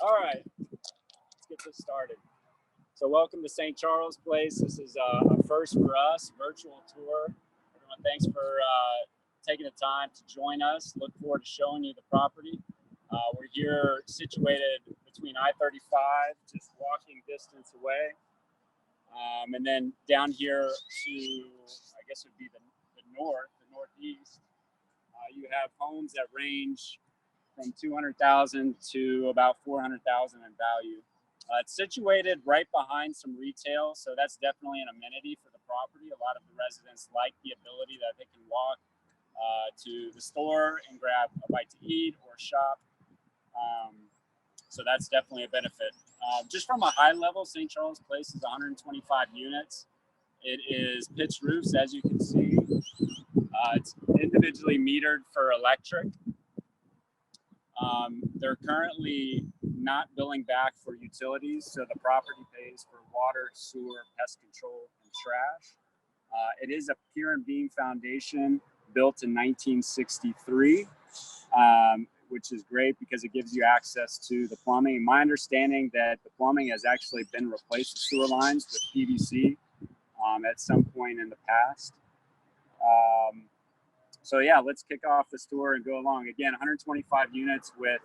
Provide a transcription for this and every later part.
All right, let's get this started. So welcome to St. Charles Place. This is a first for us, virtual tour. Everyone, thanks for taking the time to join us. Look forward to showing you the property. We're here situated between I-35, just walking distance away. And then down here to, I guess it would be the northeast, you have homes that range from 200,000 to about 400,000 in value. It's situated right behind some retail, so that's definitely an amenity for the property. A lot of the residents like the ability that they can walk to the store and grab a bite to eat or shop. So that's definitely a benefit. Just from a high level, St. Charles Place is 125 units. It is pitched roofs, as you can see. It's individually metered for electric. They're currently not billing back for utilities, so the property pays for water, sewer, pest control, and trash. It is a pier and beam foundation built in 1963, which is great because it gives you access to the plumbing. My understanding that the plumbing has actually been replaced with sewer lines with PVC at some point in the past. So yeah, let's kick off this tour and go along. Again, 125 units with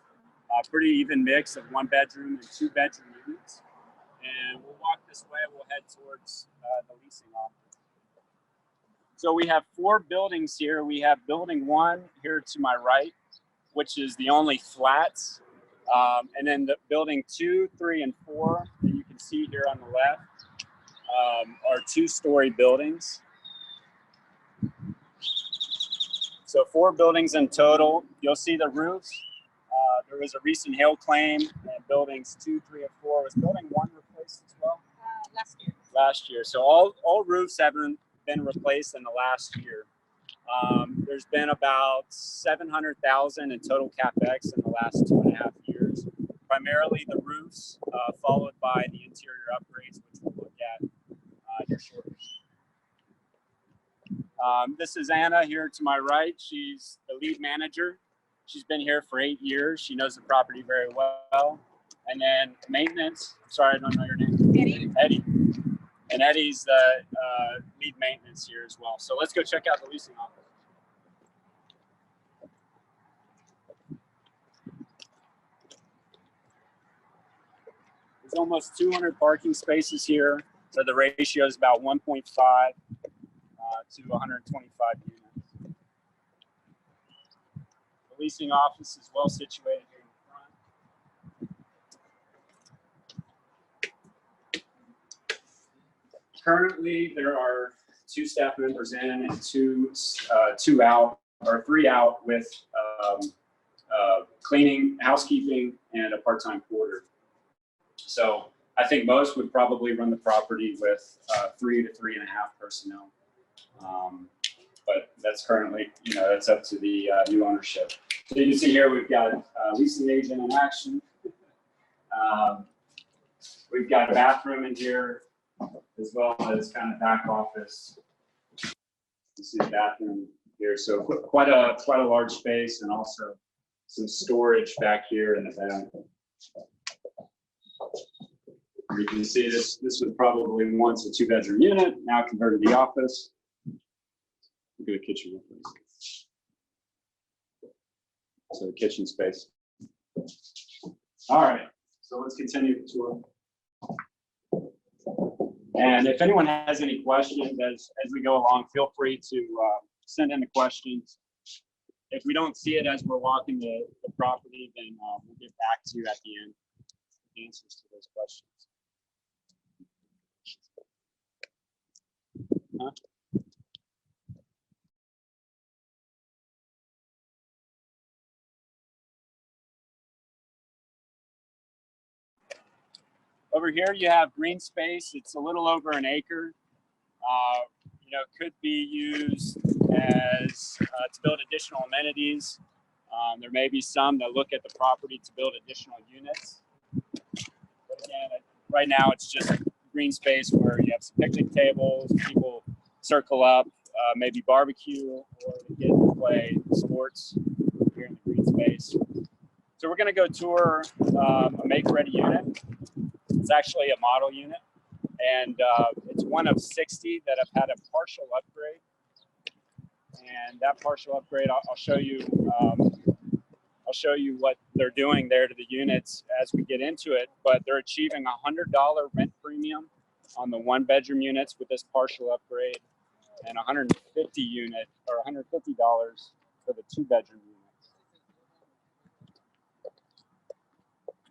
a pretty even mix of 1 bedroom and 2 bedroom units. And we'll walk this way, we'll head towards the leasing office. So we have 4 buildings here. We have building 1 here to my right, which is the only flats. And then the building 2, 3, and 4 that you can see here on the left are 2-story buildings. So 4 buildings in total. You'll see the roofs. There was a recent hail claim, and buildings 2, 3, and 4. Was building 1 replaced as well? Last year. Last year. So all roofs have been replaced in the last year. There's been about $700,000 in total capex in the last 2.5 years. Primarily the roofs, followed by the interior upgrades, which we'll look at here shortly. This is Anna here to my right. She's the lead manager. She's been here for 8 years. She knows the property very well. And then maintenance, sorry, I don't know your name. Eddie. And Eddie's the lead maintenance here as well. So let's go check out the leasing office. There's almost 200 parking spaces here. So the ratio is about 1.5 to 125 units. The leasing office is well situated here in the front. Currently, there are 2 staff members in and 2 out, or 3 out with cleaning, housekeeping, and a part-time porter. So I think most would probably run the property with 3 to 3.5 personnel. But that's currently, that's up to the new ownership. So you can see here we've got leasing agent in action. We've got a bathroom in here, as well as kind of back office. You see the bathroom here, so quite a large space, and also some storage back here in the back. You can see this was probably once a 2-bedroom unit, now converted to the office. Look at the kitchen. So the kitchen space. All right, so let's continue the tour. And if anyone has any questions as we go along, feel free to send in the questions. If we don't see it as we're walking the property, then we'll get back to you at the end with answers to those questions. Huh? Over here, you have green space. It's a little over an acre. Could be used as to build additional amenities. There may be some that look at the property to build additional units. But again, right now it's just green space where you have some picnic tables, people circle up, maybe barbecue, or the kids play sports here in the green space. So we're going to go tour a make-ready unit. It's actually a model unit, and it's one of 60 that have had a partial upgrade. And that partial upgrade, I'll show you. I'll show you what they're doing there to the units as we get into it. But they're achieving a $100 rent premium on the one-bedroom units with this partial upgrade, and $150 for the two-bedroom units.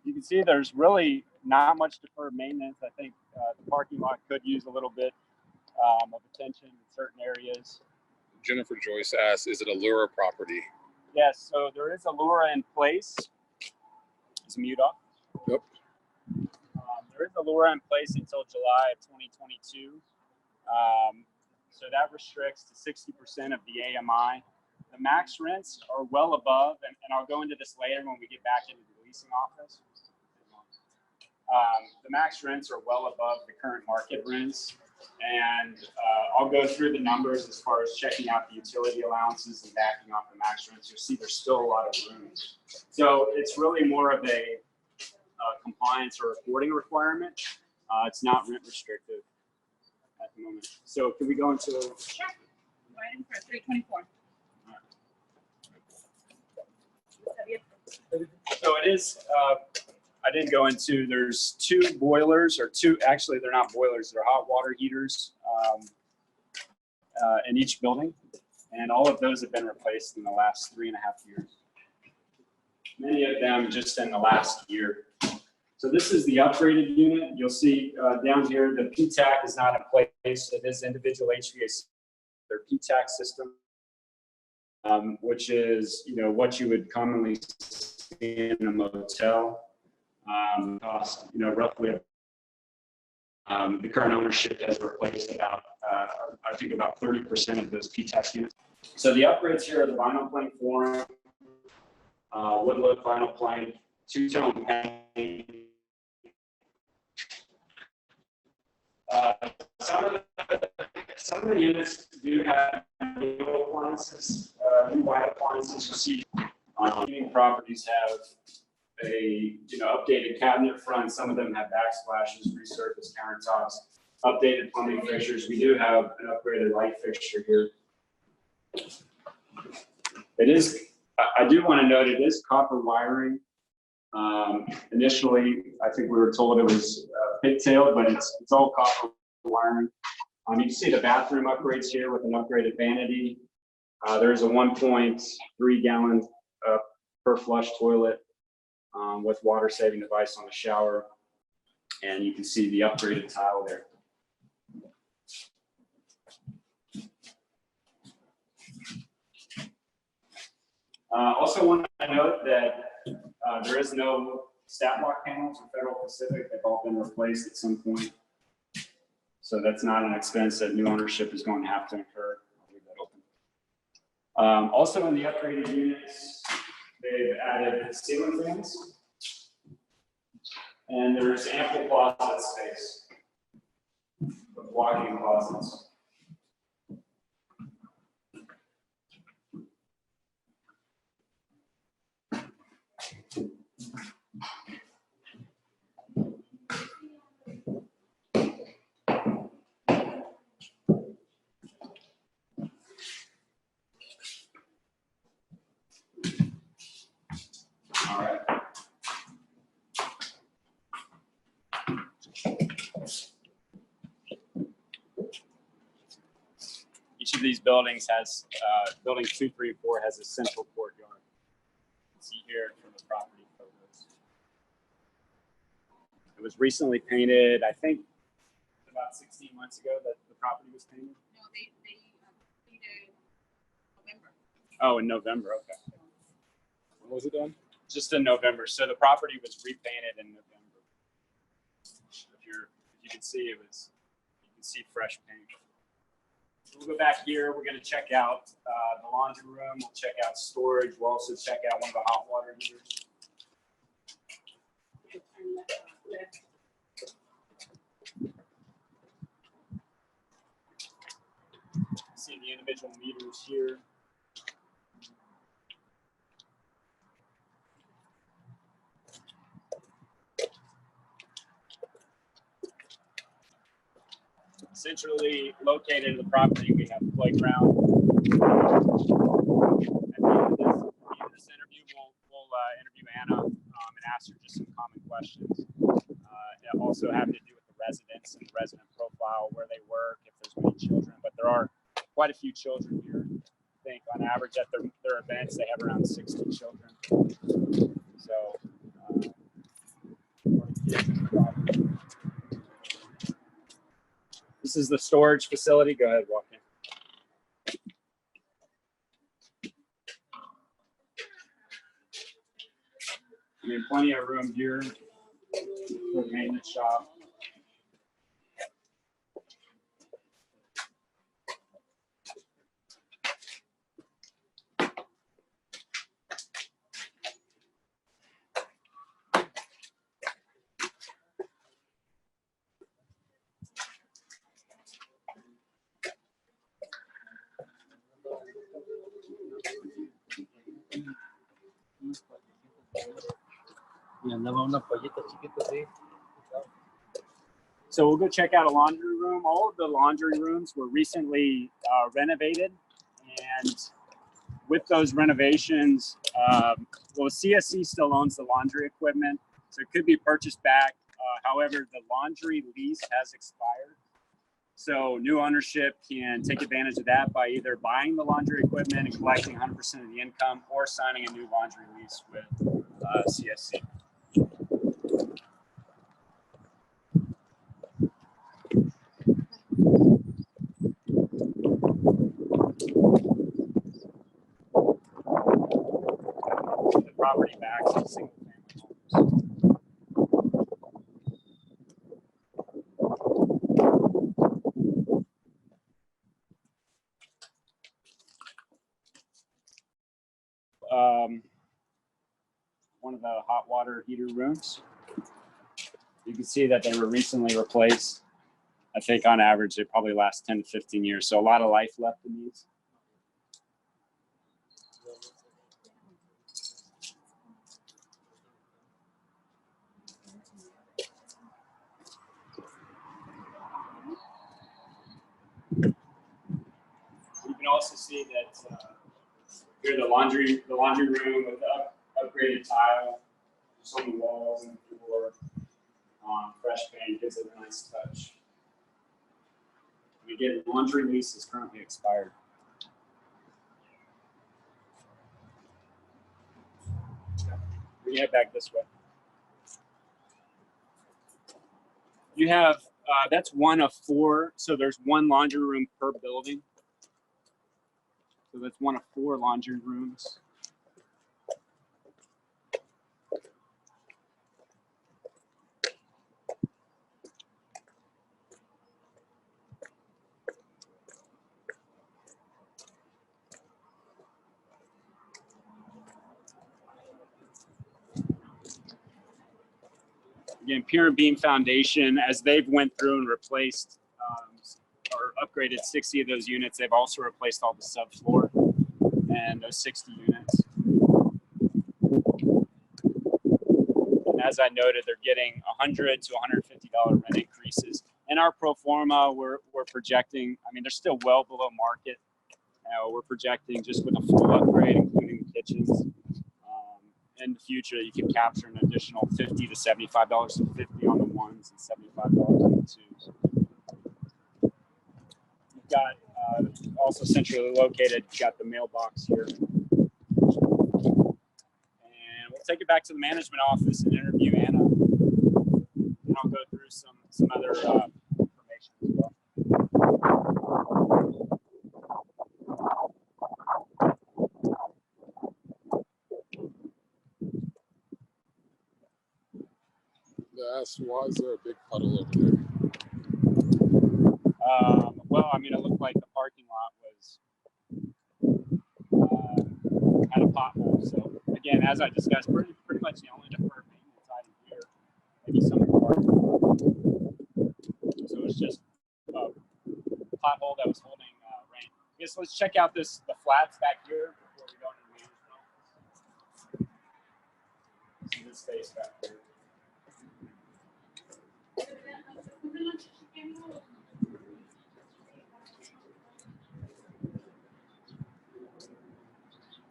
You can see there's really not much deferred maintenance. I think the parking lot could use a little bit of attention in certain areas. Jennifer Joyce asks, is it a Lura property? Yes, so there is a Lura in place. Is mute off? Yep. There is a Lura in place until July of 2022. So that restricts to 60% of the AMI. The max rents are well above, and I'll go into this later when we get back into the leasing office. The max rents are well above the current market rents. And I'll go through the numbers as far as checking out the utility allowances and backing off the max rents. You'll see there's still a lot of room. So it's really more of a compliance or reporting requirement. It's not rent restrictive at the moment. So can we go into? Sure. Right in for 324. So it is. I didn't go into, there's two boilers, or two, actually they're not boilers, they're hot water heaters in each building. And all of those have been replaced in the last 3.5 years. Many of them just in the last year. So this is the upgraded unit. You'll see down here, the PTAC is not in place. It is individual HVAC, their PTAC system, which is, what you would commonly see in a motel. Cost, roughly. The current ownership has replaced about, I think about 30% of those PTAC units. So the upgrades here are the vinyl plank flooring, wood look vinyl plank, two-tone paint. Some of the units do have new appliances, new white appliances. You see, heating properties have a updated cabinet front. Some of them have backsplashes, resurfaced countertops, updated plumbing fixtures. We do have an upgraded light fixture here. It is, I do want to note, it is copper wiring. Initially, I think we were told it was pigtailed, but it's all copper wiring. You can see the bathroom upgrades here with an upgraded vanity. There's a 1.3 gallon per flush toilet. With water saving device on the shower, and you can see the upgraded tile there. Also want to note that there is no stat block panels for Federal Pacific. They've all been replaced at some point. So that's not an expense that new ownership is going to have to incur. I'll leave that open. Also in the upgraded units, they've added ceiling fans. And there's ample closet space with walk-in closets. All right. Each of these buildings has, building 2, 3, 4 has a central courtyard. You can see here from the property photos. It was recently painted, I think, about 16 months ago that the property was painted. No, they painted November. Oh, in November, okay. When was it done? Just in November. So the property was repainted in November. If you can see, you can see fresh paint. We'll go back here. We're going to check out the laundry room. We'll check out storage. We'll also check out one of the hot water heaters. See the individual meters here. Centrally located in the property, we have a playground. At the end of this interview, we'll interview Anna and ask her just some common questions. That also have to do with the residents and the resident profile, where they work, if there's many children. But there are quite a few children here. I think on average at their events, they have around 60 children. So, this is the storage facility. Go ahead, walk in. I mean, plenty of room here for the maintenance shop. So we'll go check out a laundry room. All of the laundry rooms were recently renovated, and with those renovations, well, CSC still owns the laundry equipment, so it could be purchased back. However, the laundry lease has expired, so new ownership can take advantage of that by either buying the laundry equipment and collecting 100% of the income, or signing a new laundry lease with CSC. The property backs of single family homes. One of the hot water heater rooms. You can see that they were recently replaced. I think on average, they probably last 10 to 15 years. So a lot of life left in these. You can also see that here the laundry room with the upgraded tile, just on the walls and the floor. Fresh paint gives it a nice touch. And again, the laundry lease is currently expired. We head back this way. You have, that's one of 4. So there's one laundry room per building. So that's one of 4 laundry rooms. Again, Pier and Beam Foundation, as they've went through and replaced or upgraded 60 of those units, they've also replaced all the subfloor and those 60 units. And as I noted, they're getting $100 to $150 rent increases. In our pro forma, we're projecting, I mean, they're still well below market. We're projecting just with a full upgrade, including the kitchens. In the future, you can capture an additional $50 to $75, so 50 on the ones and $75 on the twos. You've got also centrally located, you've got the mailbox here. And we'll take it back to the management office and interview Anna. And I'll go through some other information as well. Why is there a big puddle over there? Well, I mean, it looked like the parking lot was had a pothole. So again, as I discussed, pretty much the only deferred maintenance item here, maybe some of the parking lot. So it's just a pothole that was holding rain. I guess let's check out the flats back here before we go into the management office. See this space back here.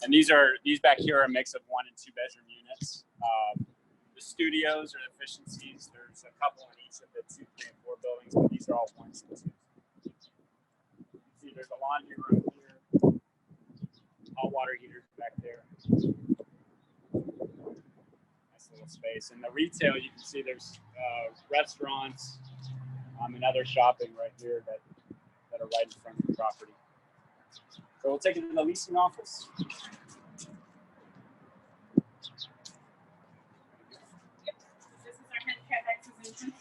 And these back here are a mix of 1 and 2 bedroom units. The studios or efficiencies, there's a couple in each of the 2, 3, and 4 buildings, but these are all 1s and 2s. See, there's a laundry room here, hot water heaters back there. Nice little space. And the retail, you can see there's restaurants and other shopping right here that are right in front of the property. So we'll take it to the leasing office. This is our handicap acquisition.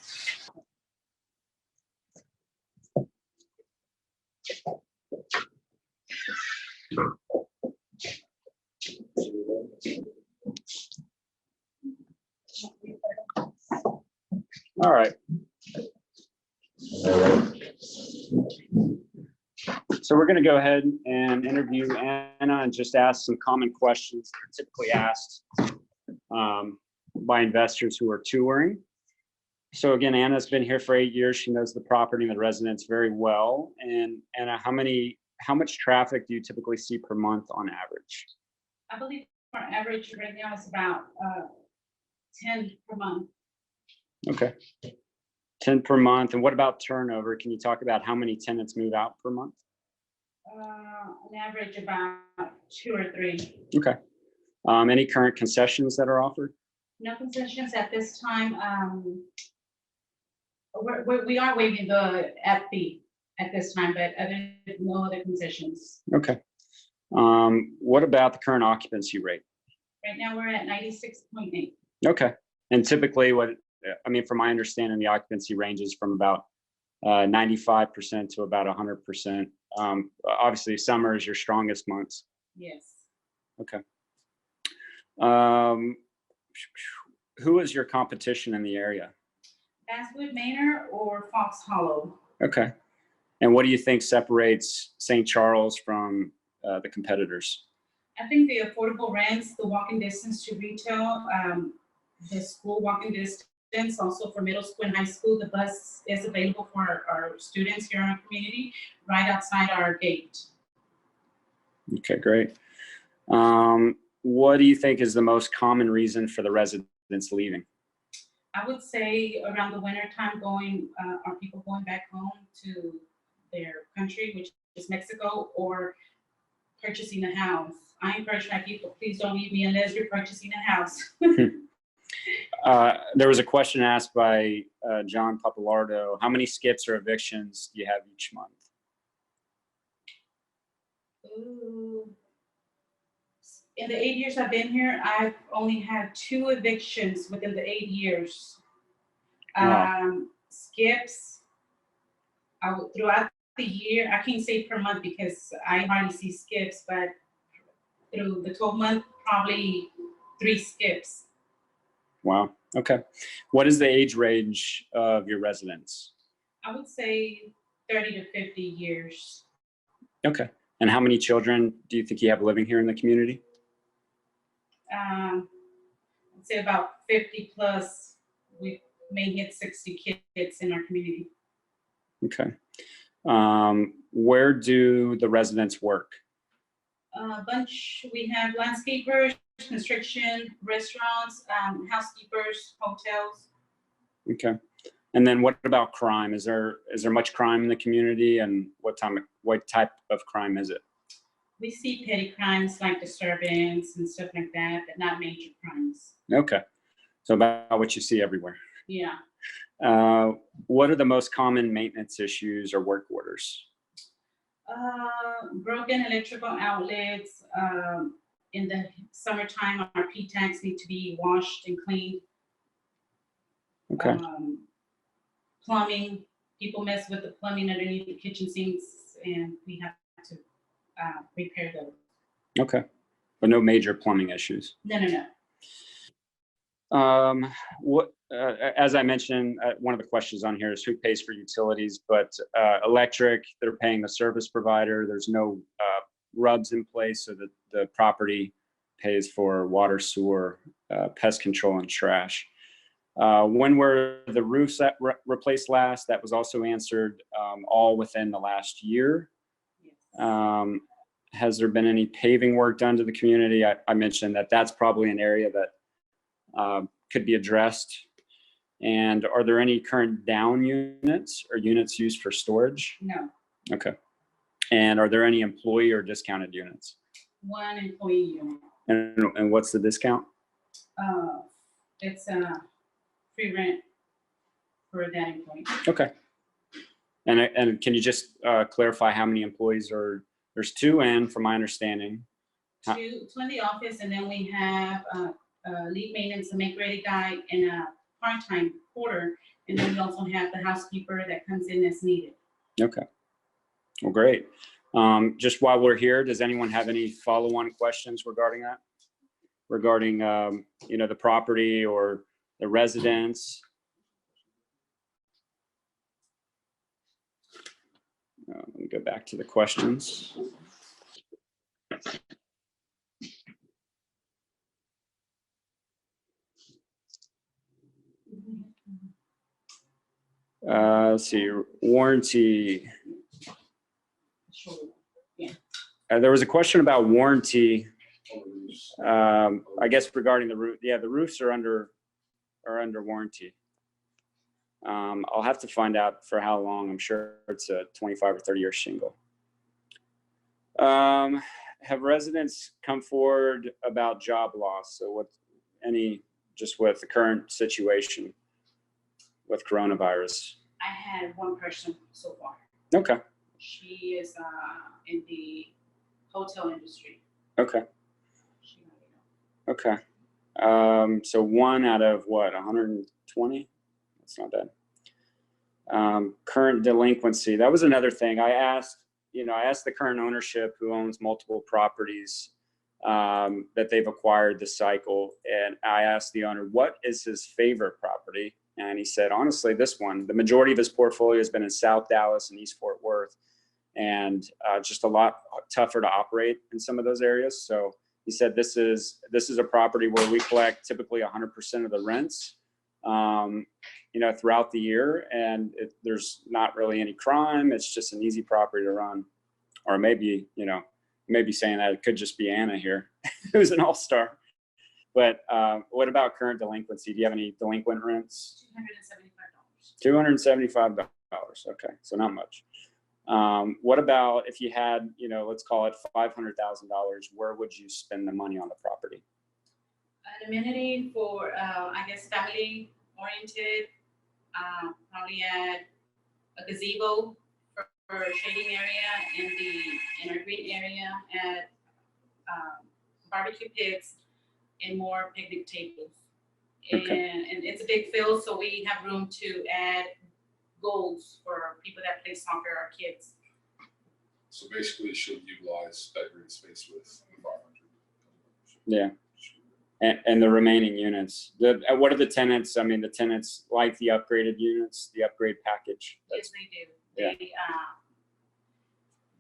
All right. So we're going to go ahead and interview Anna and just ask some common questions that are typically asked by investors who are touring. So again, Anna's been here for 8 years. She knows the property and the residents very well. And Anna, how much traffic do you typically see per month on average? I believe our average right now is about 10 per month. Okay. 10 per month. And what about turnover? Can you talk about how many tenants move out per month? On average, about 2 or 3. Okay. Any current concessions that are offered? No concessions at this time. We are waiving the app fee at this time, but no other concessions. Okay. What about the current occupancy rate? Right now, we're at 96.8. Okay. And typically from my understanding, the occupancy ranges from about 95% to about 100%. Obviously, summer is your strongest months. Yes. Okay. Who is your competition in the area? Basswood Manor or Fox Hollow? Okay. And what do you think separates St. Charles from the competitors? I think the affordable rents, the walking distance to retail, the school walking distance, also for middle school and high school. The bus is available for our students here in our community, right outside our gate. Okay, great. What do you think is the most common reason for the residents leaving? I would say around the winter time are people going back home to their country, which is Mexico, or purchasing a house. I encourage my people, please don't leave me unless you're purchasing a house. There was a question asked by John Papalardo. How many skips or evictions do you have each month? Ooh. In the 8 years I've been here, I've only had 2 evictions within the 8 years. Wow. Skips, throughout the year, I can't say per month because I hardly see skips, but through the 12 month, probably 3 skips. Wow. Okay. What is the age range of your residents? I would say 30 to 50 years. Okay. And how many children do you think you have living here in the community? I'd say about 50 plus. We may hit 60 kids in our community. Okay. Where do the residents work? A bunch. We have landscapers, construction, restaurants, housekeepers, hotels. Okay. And then what about crime? Is there much crime in the community, and what type of crime is it? We see petty crimes like disturbance and stuff like that, but not major crimes. Okay. So about what you see everywhere. Yeah. What are the most common maintenance issues or work orders? Broken electrical outlets. In the summertime, our P-tanks need to be washed and cleaned. Okay. Plumbing. People mess with the plumbing underneath the kitchen sinks, and we have to repair those. Okay. But no major plumbing issues. No. As I mentioned, one of the questions on here is who pays for utilities, but electric, they're paying the service provider. There's no RUBS in place, so that the property pays for water, sewer, pest control, and trash. When were the roofs replaced last? That was also answered all within the last year. Yes. Has there been any paving work done to the community? I mentioned that that's probably an area that could be addressed. And are there any current down units or units used for storage? No, Okay. And are there any employee or discounted units? one employee unit. And what's the discount? It's free rent for that employee. Okay. And can you just clarify how many employees are? There's two, and from my understanding, Two in the office, and then we have a lead maintenance, a make-ready guy, and a part-time porter, and then we also have the housekeeper that comes in as needed. okay. Well, great. Just while we're here, does anyone have any follow-on questions regarding that? Regarding, you know, the property or the residence? Let me go back to the questions. Let's see, warranty. Sure. Yeah. There was a question about warranty. I guess regarding the roof. Yeah, the roofs are under warranty. I'll have to find out for how long. I'm sure it's a 25 or 30-year shingle. Have residents come forward about job loss? So just with the current situation with coronavirus? I had one person so far. Okay. She is in the hotel industry. Okay. Okay. So one out of what, 120? That's not bad. Current delinquency. That was another thing. I asked the current ownership who owns multiple properties that they've acquired this cycle. And I asked the owner, what is his favorite property? And he said, honestly, this one. The majority of his portfolio has been in South Dallas and East Fort Worth, and just a lot tougher to operate in some of those areas. So he said, this is a property where we collect typically 100% of the rents, you know, throughout the year, and there's not really any crime. It's just an easy property to run. Or maybe, you know, maybe saying that it could just be Anna here, who's an all-star. But what about current delinquency? Do you have any delinquent rents? $275. $275. Okay, so not much. What about if you had, you know, let's call it $500,000, where would you spend the money on the property? An amenity for, I guess, family oriented, probably add a gazebo for a shading area in our green area, add barbecue pits and more picnic tables. Okay. And it's a big field, so we have room to add goals for people that play soccer or kids. So basically, it should utilize that green space with 500. Yeah. And the remaining units. What are the tenants? I mean, the tenants like the upgraded units, the upgrade package. Yes, they do. Yeah.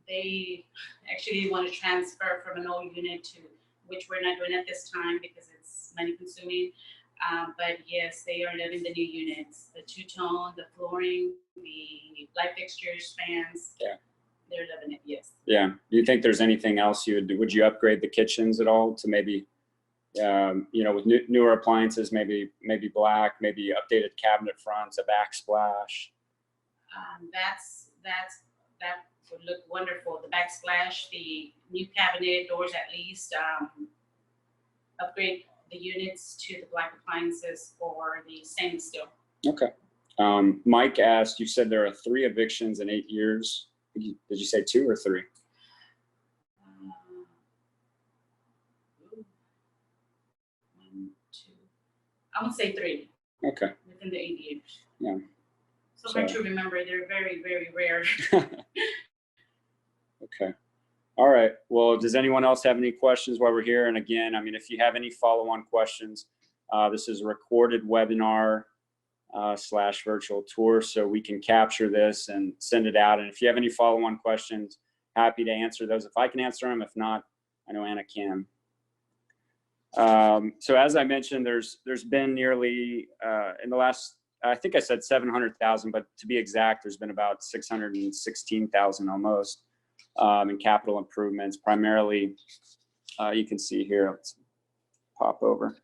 They actually want to transfer from an old unit to, which we're not doing at this time because it's money consuming. But yes, they are living the new units, the two-tone, the flooring, the light fixtures, fans. Yeah. They're living it, yes. Yeah. Do you think there's anything else you would do? Would you upgrade the kitchens at all to maybe, you know, with newer appliances, maybe black, maybe updated cabinet fronts, a backsplash? That would look wonderful. The backsplash, the new cabinet doors at least, upgrade the units to the black appliances or the stainless steel. Okay. Mike asked, you said there are 3 evictions in 8 years. Did you say 2 or 3? 1, 2. I would say 3. Okay. Within the 8 years. Yeah. So hard to remember. They're very, very rare. Okay. All right. Well, does anyone else have any questions while we're here? And again, I mean, if you have any follow-on questions, this is a recorded webinar / virtual tour, so we can capture this and send it out. And if you have any follow-on questions, happy to answer those. If I can answer them, if not, I know Anna can. So as I mentioned, there's been nearly in the last, I think I said 700,000, but to be exact, there's been about 616,000 almost and capital improvements. Primarily, you can see here, let's pop over.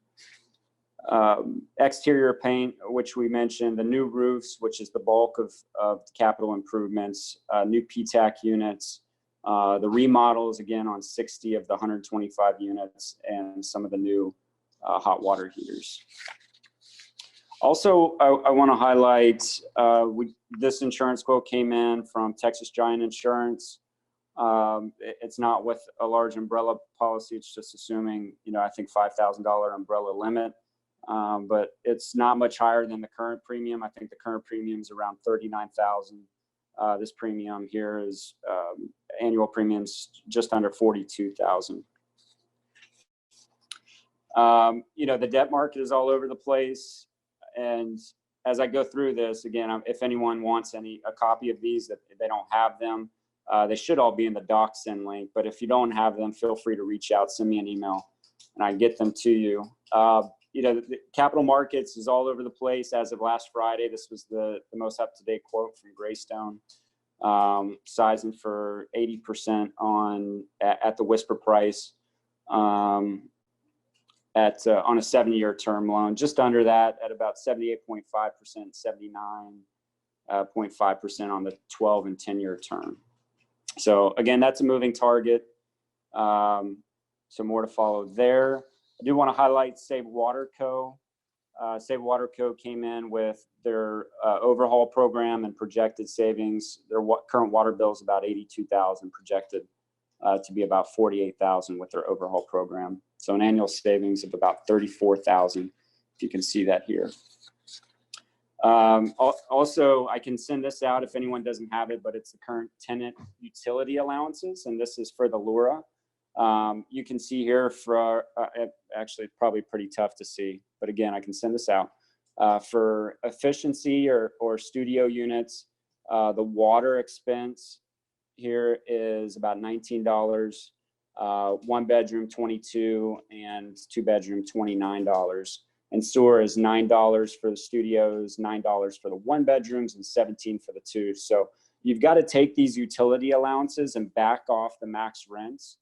Exterior paint, which we mentioned, the new roofs, which is the bulk of capital improvements, new PTAC units, the remodels, again, on 60 of the 125 units, and some of the new hot water heaters. Also, I want to highlight, this insurance quote came in from Texas Giant Insurance. It's not with a large umbrella policy. It's just assuming, I think $5,000 umbrella limit. But it's not much higher than the current premium. I think the current premium is around $39,000. This premium here is annual premiums just under $42,000. The debt market is all over the place. And as I go through this, again, if anyone wants a copy of these, that they don't have them, they should all be in the doc send link. But if you don't have them, feel free to reach out, send me an email, and I get them to you. The capital markets is all over the place. As of last Friday, this was the most up-to-date quote from Greystone, sizing for 80% at the whisper price, on a 7-year term loan, just under that at about 78.5%, 79.5% on the 12 and 10-year term. So again, that's a moving target. So more to follow there. I do want to highlight Save Water Co. Save Water Co. came in with their overhaul program and projected savings. Their current water bill is about $82,000, projected to be about $48,000 with their overhaul program. So an annual savings of about $34,000, if you can see that here. Also, I can send this out if anyone doesn't have it, but it's the current tenant utility allowances, and this is for the LURA. You can see here for, actually probably pretty tough to see, but again, I can send this out. For efficiency or studio units, the water expense here is about $19, 1 bedroom $22, and 2 bedroom $29. And sewer is $9 for the studios, $9 for the 1 bedrooms, and $17 for the 2. So you've got to take these utility allowances and back off the max rents.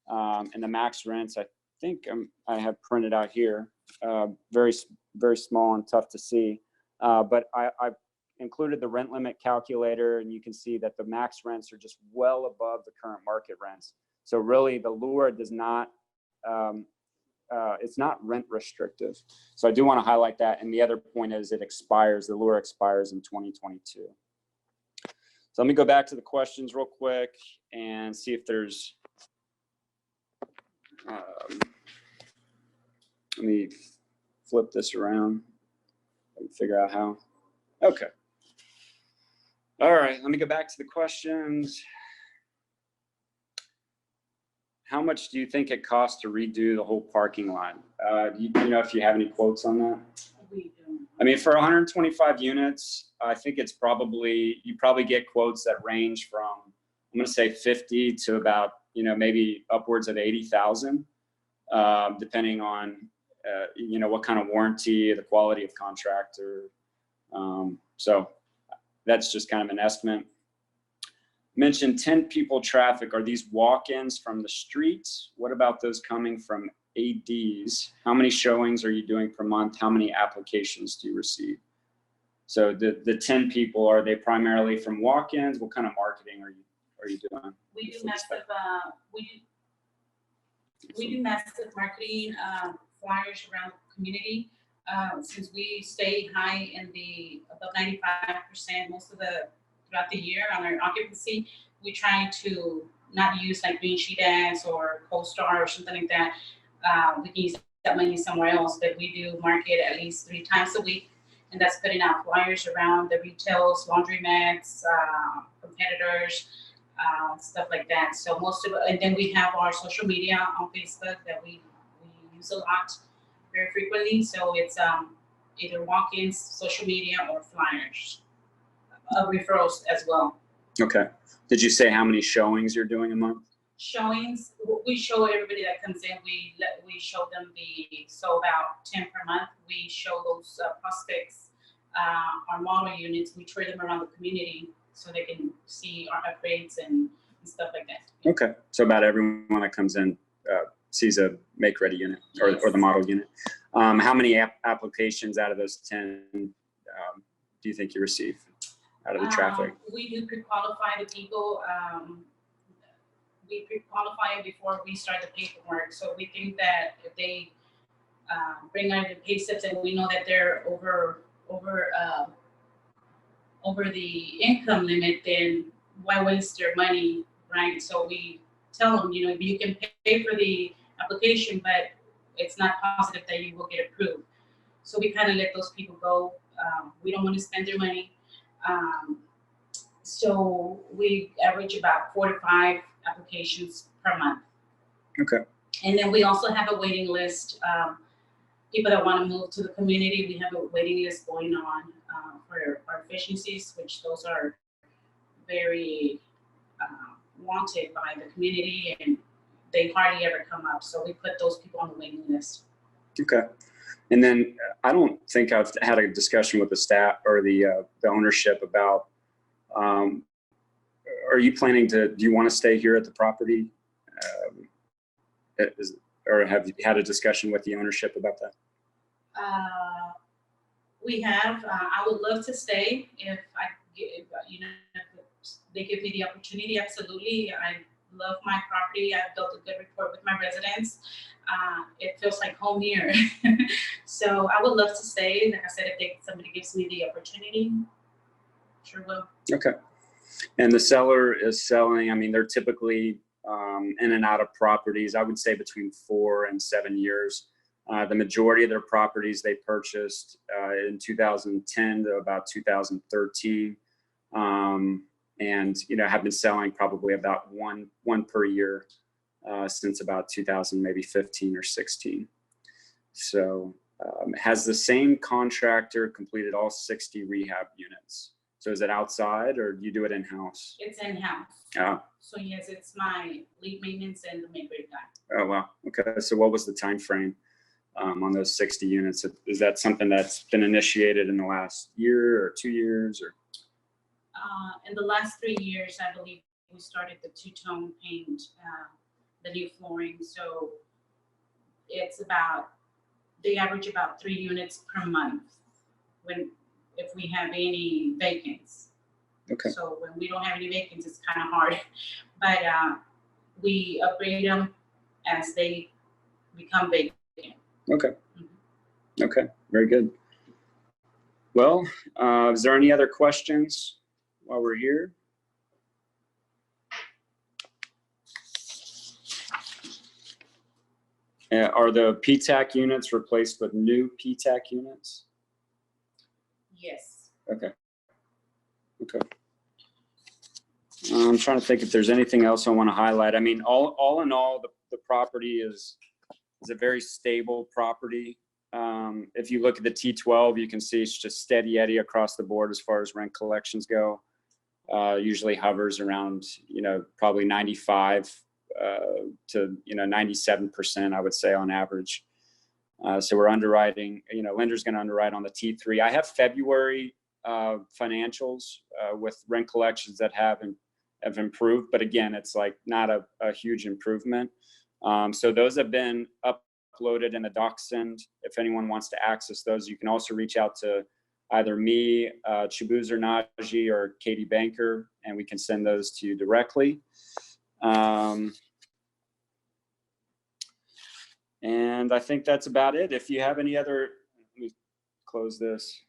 And the max rents, I think I have printed out here, very, very small and tough to see. But I've included the rent limit calculator, and you can see that the max rents are just well above the current market rents. So really the LURA does not, it's not rent restrictive. So I do want to highlight that. And the other point is it expires, the LURA expires in 2022. So let me go back to the questions real quick and see if there's, let me flip this around and figure out how. Okay. All right, let me go back to the questions. How much do you think it costs to redo the whole parking lot? You know if you have any quotes on that? We do. I mean, for 125 units, I think it's probably, you probably get quotes that range from, I'm gonna say 50 to about, maybe upwards of 80,000, depending on, what kind of warranty, the quality of contractor. So that's just kind of an estimate. Mentioned 10 people traffic. Are these walk-ins from the streets? What about those coming from ADs? How many showings are you doing per month? How many applications do you receive? So the 10 people, are they primarily from walk-ins? What kind of marketing are you doing? We do massive marketing, flyers around the community. Since we stay high in the above 95% most of throughout the year on our occupancy, we try to not use like green sheet ads or CoStar or something like that. We can use that money somewhere else, but we do market at least 3 times a week, and that's putting out flyers around the retails, laundromats, competitors, stuff like that. So most of it, and then we have our social media on Facebook that we use a lot, very frequently. So it's either walk-ins, social media, or flyers. Referrals as well. Okay. Did you say how many showings you're doing a month? Showings, we show everybody that comes in. We show them about 10 per month. We show those prospects our model units. We tour them around the community so they can see our upgrades and and stuff like that. Okay, so about everyone that comes in sees a make-ready unit or the model unit. How many applications out of those 10 do you think you receive out of the traffic? We do pre-qualify the people. We pre-qualify before we start the paperwork. So we think that if they bring out the pay slips and we know that they're over the income limit, then why waste their money, right? So we tell them, you know, you can pay for the application, but it's not positive that you will get approved. So we kind of let those people go. We don't want to spend their money. So we average about 4 to 5 applications per month. Okay. And then we also have a waiting list. People that want to move to the community, we have a waiting list going on for our efficiencies, which those are very wanted by the community, and they hardly ever come up. So we put those people on the waiting list. Okay. And then I don't think I've had a discussion with the staff or the ownership about, are you planning to, do you want to stay here at the property? Or have you had a discussion with the ownership about that? We have. I would love to stay if if they give me the opportunity. Absolutely. I love my property. I've built a good rapport with my residents. It feels like home here. So I would love to stay. Like I said, if somebody gives me the opportunity, sure will. Okay. And the seller is selling, I mean, they're typically in and out of properties, I would say between 4 and 7 years. The majority of their properties they purchased in 2010 to about 2013. And, you know, have been selling probably about one per year since about 2000, maybe 15 or 16. So has the same contractor completed all 60 rehab units? So is it outside or do you do it in-house? It's in-house. Oh. So yes, it's my lead maintenance and the make-ready guy. Oh, wow. Okay. So what was the time frame on those 60 units? Is that something that's been initiated in the last year or 2 years or? In the last 3 years, I believe we started the two-tone paint, the new flooring. So it's about, they average about 3 units per month if we have any vacants. Okay. So when we don't have any vacants, it's kind of hard, but we upgrade them as they become vacant. Okay. Mm-hmm. Okay. Very good. Well, is there any other questions while we're here? Are the PTAC units replaced with new PTAC units? Yes. Okay. Okay. I'm trying to think if there's anything else I want to highlight. I mean, all in all, the property is a very stable property. If you look at the T12, you can see it's just steady Eddie across the board as far as rent collections go. Usually hovers around, you know, probably 95 to, you know, 97%, I would say on average. So we're underwriting, you know, lender's going to underwrite on the T3. I have February financials with rent collections that have improved, but again, it's like not a huge improvement. So those have been uploaded in the DocSend. If anyone wants to access those, you can also reach out to either me, Chibuzer Naji, or Katie Banker, and we can send those to you directly. And I think that's about it. If you have any other, let me close this.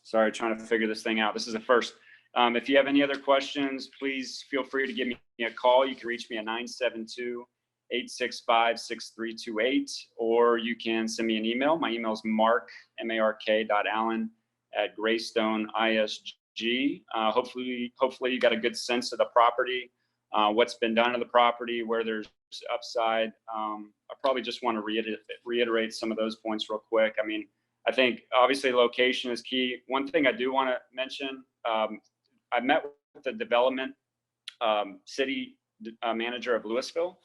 Sorry, trying to figure this thing out. This is the first. If you have any other questions, please feel free to give me a call. You can reach me at 972-865-6328, or you can send me an email. My email is mark.allen@Greystone.isg. Hopefully you got a good sense of the property, what's been done to the property, where there's upside. I probably just want to reiterate some of those points real quick. I mean, I think obviously location is key. One thing I do want to mention, I met with the development city manager of Lewisville,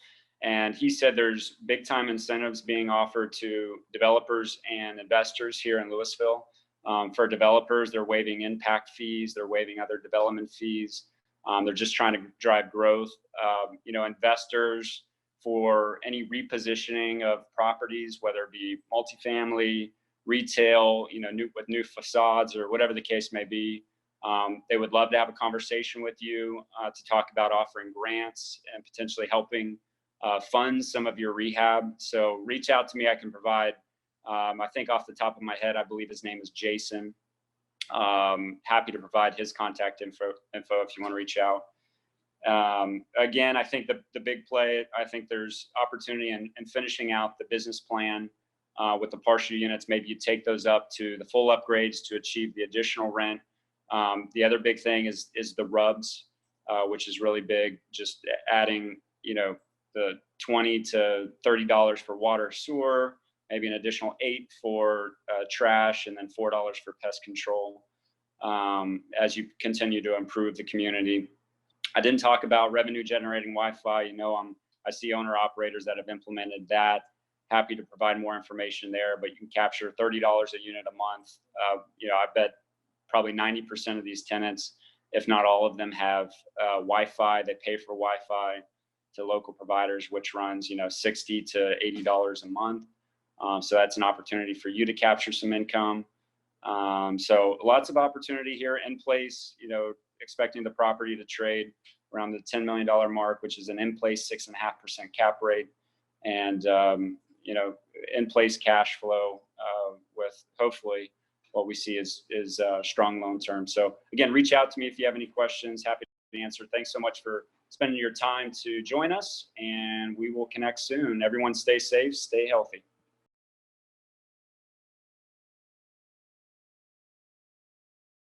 and he said there's big time incentives being offered to developers and investors here in Lewisville. For developers, they're waiving impact fees, they're waiving other development fees. They're just trying to drive growth. Investors, for any repositioning of properties, whether it be multifamily, retail, with new facades or whatever the case may be. They would love to have a conversation with you to talk about offering grants and potentially helping fund some of your rehab. So reach out to me. I can provide, I think off the top of my head, I believe his name is Jason. Happy to provide his contact info if you want to reach out. Again, I think the big play, I think there's opportunity in finishing out the business plan with the partial units. Maybe you take those up to the full upgrades to achieve the additional rent. The other big thing is the RUBS, which is really big, just adding, the $20 to $30 for water, sewer, maybe an additional $8 for trash, and then $4 for pest control as you continue to improve the community. I didn't talk about revenue generating Wi-Fi. I see owner operators that have implemented that. Happy to provide more information there, but you can capture $30 a unit a month. I bet probably 90% of these tenants, if not all of them, have Wi-Fi. They pay for Wi-Fi to local providers, which runs, $60 to $80 a month. So that's an opportunity for you to capture some income. So lots of opportunity here in place, expecting the property to trade around the $10 million mark, which is an in-place 6.5% cap rate, and in-place cash flow with hopefully what we see is strong loan terms. So again, reach out to me if you have any questions. Happy to answer. Thanks so much for spending your time to join us, and we will connect soon. Everyone stay safe, stay healthy.